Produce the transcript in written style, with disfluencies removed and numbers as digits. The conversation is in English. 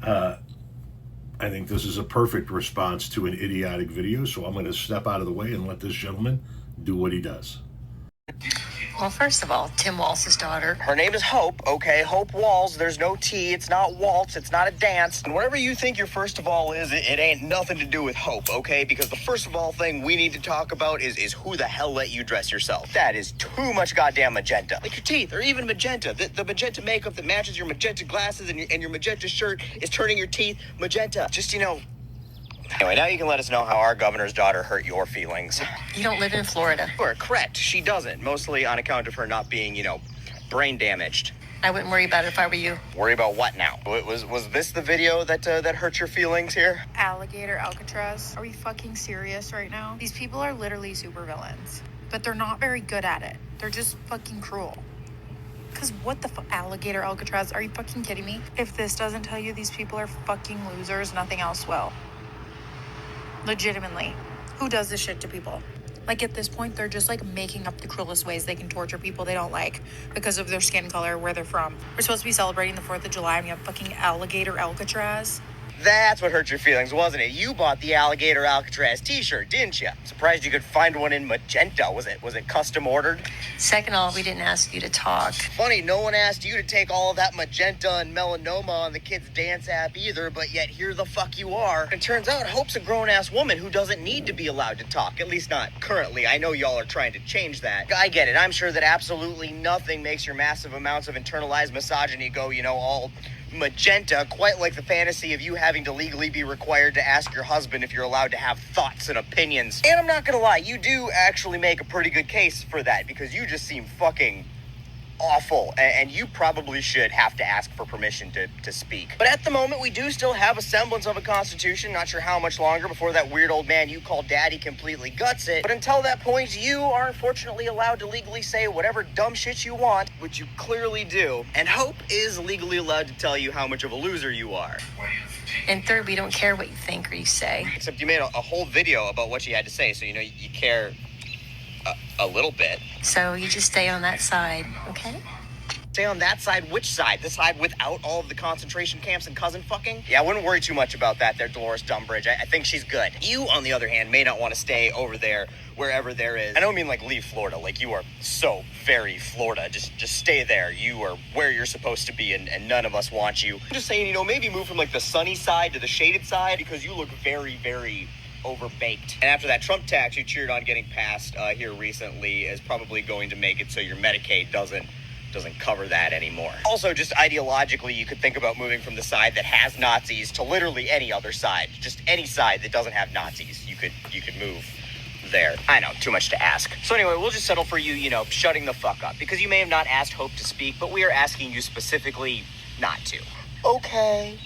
I think this is a perfect response to an idiotic video, so I'm going to step out of the way and let this gentleman do what he does. Well, first of all, Tim Walz's daughter. Her name is Hope, okay? Hope Walz. There's no T. It's not waltz. It's not a dance. And whatever you think your first of all is, it ain't nothing to do with Hope, okay? Because the first of all thing we need to talk about is who the hell let you dress yourself. That is too much goddamn magenta. Like your teeth are even magenta. The magenta makeup that matches your magenta glasses and your magenta shirt is turning your teeth magenta. Just, Anyway, now you can let us know how our governor's daughter hurt your feelings. You don't live in Florida. Sure, correct. She doesn't. Mostly on account of her not being, brain damaged. I wouldn't worry about it if I were you. Worry about what now? Was this the video that hurt your feelings here? Alligator Alcatraz. Are we fucking serious right now? These people are literally supervillains, but they're not very good at it. They're just fucking cruel. Because what the Alligator Alcatraz? Are you fucking kidding me? If this doesn't tell you these people are fucking losers, nothing else will. Legitimately. Who does this shit to people? Like, at this point, they're just, making up the cruelest ways they can torture people they don't like because of their skin color, where they're from. We're supposed to be celebrating the 4th of July, and we have fucking Alligator Alcatraz. That's what hurt your feelings, wasn't it? You bought the Alligator Alcatraz t-shirt, didn't you? Surprised you could find one in magenta. Was it custom ordered? Second of all, we didn't ask you to talk. Funny, no one asked you to take all of that magenta and melanoma on the kids' dance app either, but yet here the fuck you are. And turns out Hope's a grown-ass woman who doesn't need to be allowed to talk, at least not currently. I know y'all are trying to change that. I get it. I'm sure that absolutely nothing makes your massive amounts of internalized misogyny go, all magenta, quite like the fantasy of you having to legally be required to ask your husband if you're allowed to have thoughts and opinions. And I'm not gonna lie, you do actually make a pretty good case for that, because you just seem fucking awful, and you probably should have to ask for permission to speak. But at the moment, we do still have a semblance of a constitution. Not sure how much longer before that weird old man you call daddy completely guts it. But until that point, you are unfortunately allowed to legally say whatever dumb shit you want, which you clearly do. And Hope is legally allowed to tell you how much of a loser you are. And third, we don't care what you think or you say. Except you made a whole video about what she had to say, so you care a little bit. So you just stay on that side, okay? Stay on that side? Which side? The side without all of the concentration camps and cousin fucking? Yeah, I wouldn't worry too much about that there, Dolores Dumbridge. I think she's good. You, on the other hand, may not want to stay over there, wherever there is. I don't mean leave Florida. You are so very Florida. Just stay there. You are where you're supposed to be, and none of us want you. I'm just saying, maybe move from the sunny side to the shaded side, because you look very, very overbaked. And after that Trump tax you cheered on getting passed here recently is probably going to make it so your Medicaid doesn't cover that anymore. Also, just ideologically, you could think about moving from the side that has Nazis to literally any other side. Just any side that doesn't have Nazis. You could move there. I know, too much to ask. So anyway, we'll just settle for you, shutting the fuck up. Because you may have not asked Hope to speak, but we are asking you specifically not to. Okay.